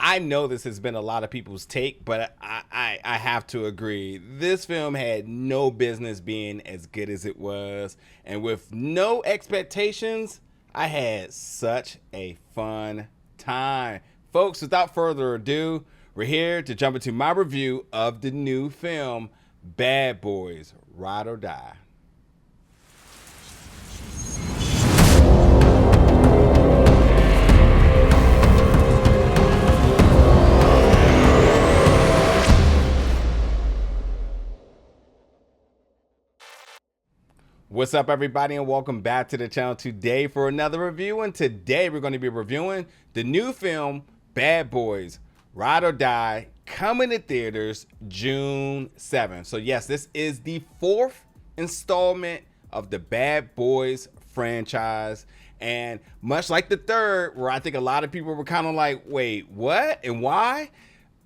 I know this has been a lot of people's take, but I have to agree. This film had no business being as good as it was. And with no expectations, I had such a fun time. Folks, without further ado, we're here to jump into my review of the new film, Bad Boys, Ride or Die. What's up, everybody, and welcome back to the channel today for another review. And today we're going to be reviewing the new film Bad Boys Ride or Die, coming to theaters June 7th. So yes, this is the fourth installment of the Bad Boys franchise, and much like the third, where I think a lot of people were kind of like, wait, what and why?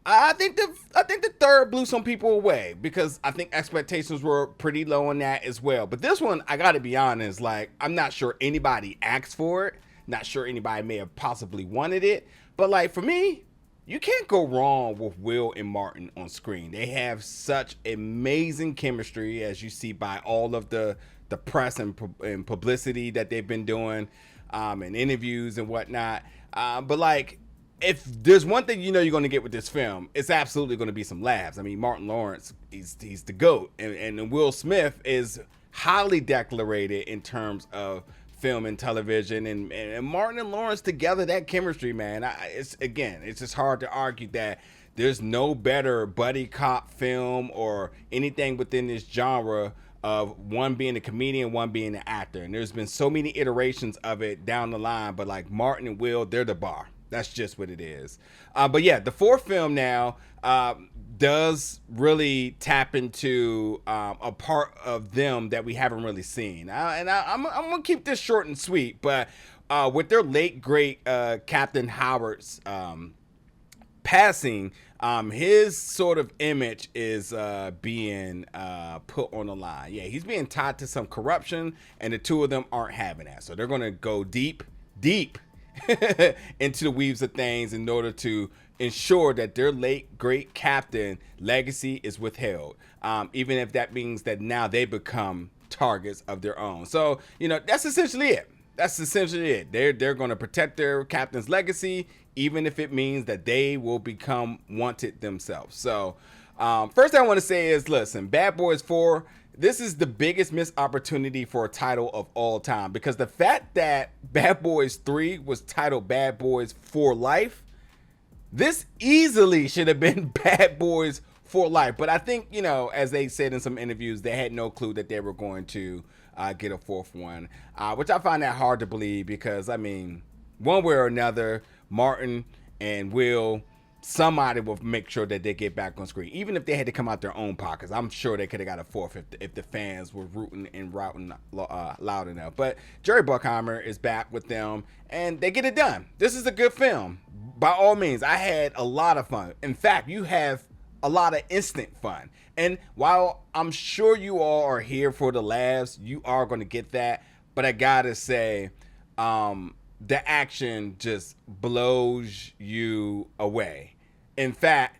I think the third blew some people away because I think expectations were pretty low on that as well. But this one, I gotta be honest, like, I'm not sure anybody asked for it. Not sure anybody may have possibly wanted it. But like, for me, you can't go wrong with Will and Martin on screen. They have such amazing chemistry, as you see by all of the press and publicity that they've been doing, and interviews and whatnot. But like, if there's one thing you know you're going to get with this film, it's absolutely going to be some laughs. I mean, Martin Lawrence, he's the GOAT. And Will Smith is highly decorated in terms of film and television. And Martin and Lawrence together, that chemistry, man, it's just hard to argue that there's no better buddy cop film or anything within this genre of one being a comedian, one being an actor. And there's been so many iterations of it down the line, but like Martin and Will, they're the bar. That's just what it is. But yeah, the fourth film now does really tap into a part of them that we haven't really seen. I'm going to keep this short and sweet, but with their late, great Captain Howard's passing, his sort of image is being put on the line. Yeah, he's being tied to some corruption, and the two of them aren't having that. So they're going to go deep into the weaves of things in order to ensure that their late great captain legacy is withheld, even if that means that now they become targets of their own. So that's essentially it. They're going to protect their captain's legacy, even if it means that they will become wanted themselves. So first thing I want to say is, listen, Bad Boys 4, this is the biggest missed opportunity for a title of all time, because the fact that Bad Boys 3 was titled Bad Boys for Life, this easily should have been Bad Boys for Life. But I think, as they said in some interviews, they had no clue that they were going to get a fourth one, which I find that hard to believe, because, I mean, one way or another, Martin and Will, somebody will make sure that they get back on screen. Even if they had to come out their own pockets, I'm sure they could have got a fourth if the fans were rooting and routing loud enough. But Jerry Bruckheimer is back with them, and they get it done. This is a good film. By all means, I had a lot of fun. In fact, you have a lot of instant fun. And while I'm sure you all are here for the laughs, you are going to get that. But I gotta say, the action just blows you away. In fact,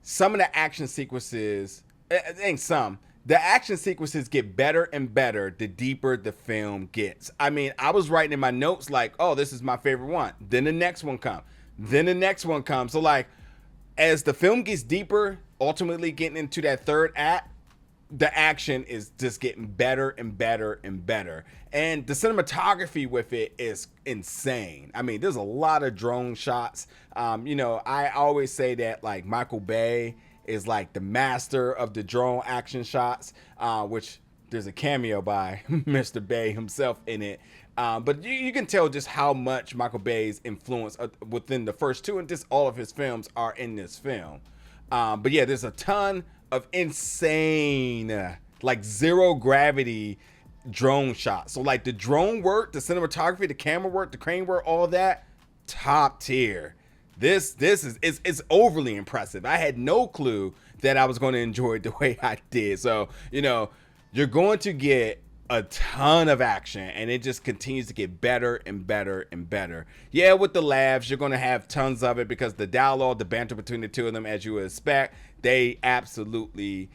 some of the action sequences, the action sequences get better and better the deeper the film gets. I mean, I was writing in my notes like, oh, this is my favorite one. Then the next one comes. Then the next one comes. So like, as the film gets deeper, ultimately getting into that third act, the action is just getting better and better and better. And the cinematography with it is insane. I mean, there's a lot of drone shots. I always say that like Michael Bay is like the master of the drone action shots, which there's a cameo by Mr. Bay himself in it. But you can tell just how much Michael Bay's influence within the first two, and just all of his films are in this film. But yeah, there's a ton of insane, like zero gravity drone shots. So like the drone work, the cinematography, the camera work, the crane work, all that, top tier. This is it's overly impressive. I had no clue that I was going to enjoy it the way I did. So you're going to get a ton of action, and it just continues to get better and better and better. Yeah, with the laughs, you're going to have tons of it because the dialogue, the banter between the two of them, as you would expect, they absolutely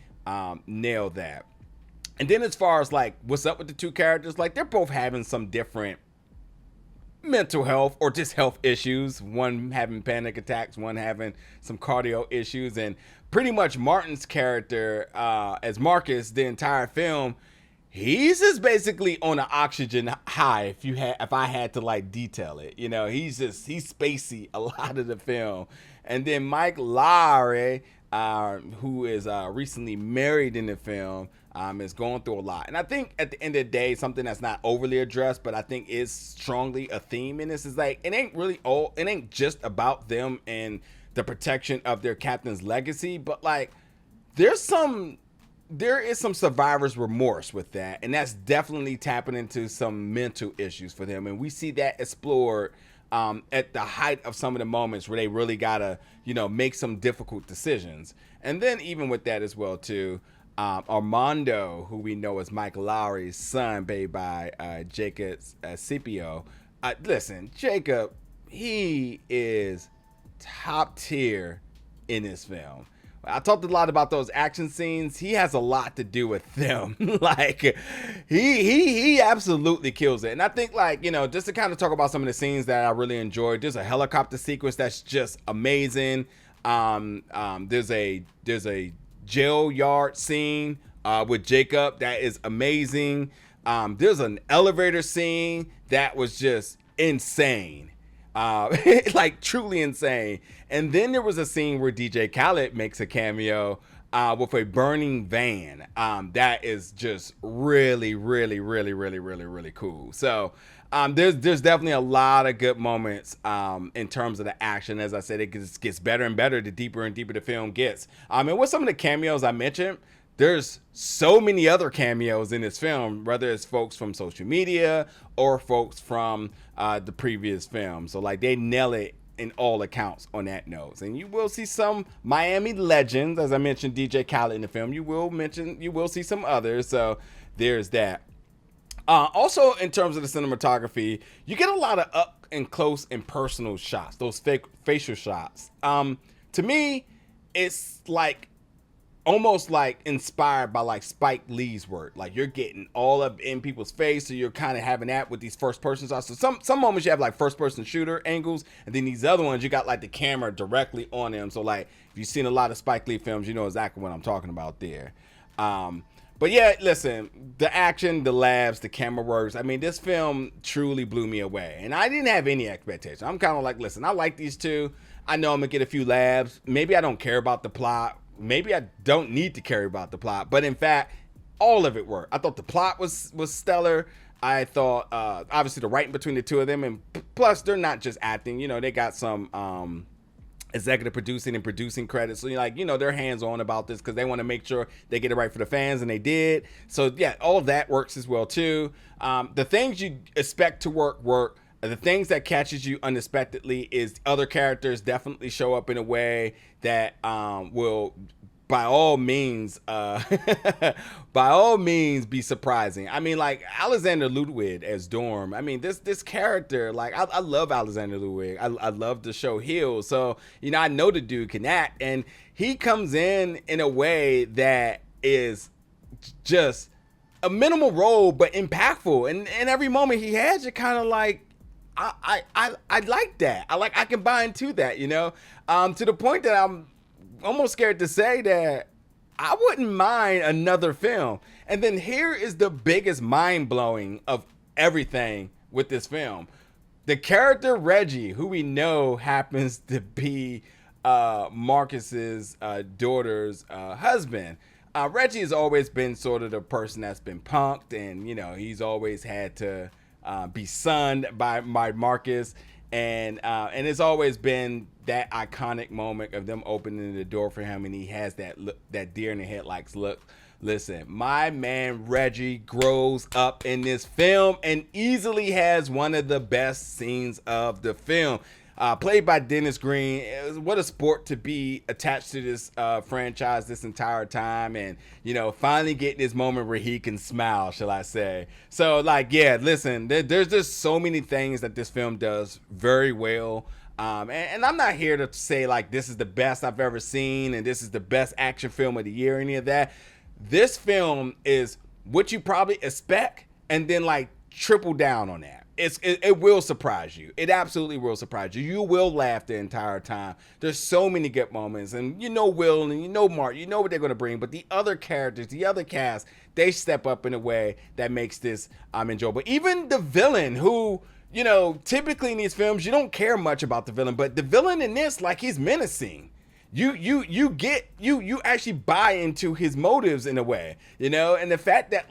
nail that. And then as far as like what's up with the two characters, like they're both having some different mental health or just health issues. One having panic attacks, one having some cardio issues, and pretty much Martin's character as Marcus, the entire film, he's just basically on an oxygen high. If I had to like detail it, he's spacey a lot of the film. And then Mike Lowrey, who is recently married in the film, is going through a lot. And I think at the end of the day, something that's not overly addressed, but I think is strongly a theme in this is like, it ain't just about them and the protection of their captain's legacy, but like there is some survivor's remorse with that, and that's definitely tapping into some mental issues for them. And we see that explored at the height of some of the moments where they really gotta, make some difficult decisions. And then even with that as well too, Armando, who we know as Mike Lowry's son, played by Jacob Scipio. Listen, Jacob, he is top tier in this film. I talked a lot about those action scenes. He has a lot to do with them. Like he absolutely kills it. And I think like, just to kind of talk about some of the scenes that I really enjoyed, there's a helicopter sequence that's just amazing. There's a jail yard scene with Jacob that is amazing. There's an elevator scene that was just insane. Like truly insane. And then there was a scene where DJ Khaled makes a cameo with a burning van. That is just really, really, really, really, really, really cool. So there's definitely a lot of good moments in terms of the action. As I said, it just gets better and better the deeper and deeper the film gets. And with some of the cameos I mentioned, there's so many other cameos in this film, whether it's folks from social media or folks from the previous film. So like they nail it in all accounts on that note. And you will see some Miami legends, as I mentioned DJ Khaled in the film. You will see some others. So there's that. Also, in terms of the cinematography, you get a lot of up and close and personal shots, those fake facial shots. To me, it's like almost like inspired by like Spike Lee's work. Like you're getting all up in people's face, so you're kind of having that with these first person shots. So some moments you have like first person shooter angles, and then these other ones you got like the camera directly on them. So like if you've seen a lot of Spike Lee films, you know exactly what I'm talking about there. But yeah, listen, the action, the laughs, the camera works. I mean, this film truly blew me away, and I didn't have any expectation. I'm kind of like, listen, I like these two. I know I'm gonna get a few laughs. Maybe I don't care about the plot. Maybe I don't need to care about the plot, but in fact, all of it worked. I thought the plot was stellar. I thought, obviously, the writing between the two of them, and plus, they're not just acting. They got some executive producing and producing credits. So, they're hands-on about this because they want to make sure they get it right for the fans, and they did. So, yeah, all of that works as well, too. The things you expect to work. The things that catches you unexpectedly is other characters definitely show up in a way that will, by all means, be surprising. I mean, like Alexander Ludwig as Dorm. I mean, this character, like I love Alexander Ludwig. I love the show Heels. So I know the dude can act, and he comes in a way that is just a minimal role but impactful. And every moment he has, you're kind of like, I like that. I can buy into that, to the point that I'm almost scared to say that I wouldn't mind another film. And then here is the biggest mind blowing of everything with this film. The character Reggie, who we know happens to be Marcus's daughter's husband. Reggie has always been sort of the person that's been punked, and he's always had to be sunned by Marcus, and it's always been that iconic moment of them opening the door for him, and he has that look, that deer in the headlights look. Listen, my man Reggie grows up in this film and easily has one of the best scenes of the film. played by Dennis Green. What a sport to be attached to this franchise this entire time, and finally getting this moment where he can smile, shall I say. So listen, there's just so many things that this film does very well. And I'm not here to say this is the best I've ever seen and this is the best action film of the year or any of that. This film is what you probably expect, and then triple down on that. It will surprise you. It absolutely will surprise you. You will laugh the entire time. There's so many good moments, and Will and Mark, what they're going to bring. But the other characters, the other cast, they step up in a way that makes this enjoyable. Even the villain, who typically in these films you don't care much about the villain, but the villain in this, he's menacing. You actually buy into his motives in a way, and the fact that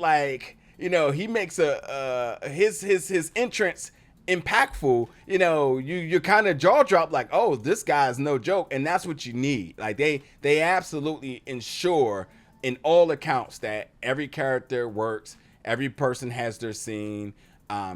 he makes his entrance impactful, you kind of jaw drop oh, this guy's no joke, and that's what you need. They absolutely ensure in all accounts that every character works, every person has their scene.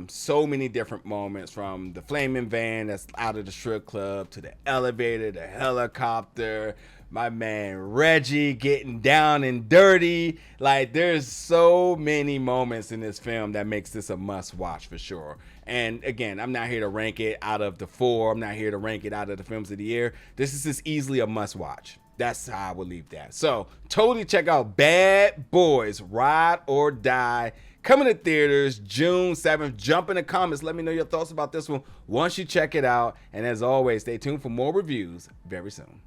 So many different moments, from the flaming van that's out of the strip club to the elevator, the helicopter, my man Reggie getting down and dirty. There's so many moments in this film that makes this a must watch for sure. And again, I'm not here to rank it out of the 4. I'm not here to rank it out of the films of the year. This is just easily a must watch. That's how I would leave that. So totally check out Bad Boys Ride or Die, coming to theaters June 7th. Jump in the comments. Let me know your thoughts about this one once you check it out. And as always, stay tuned for more reviews very soon.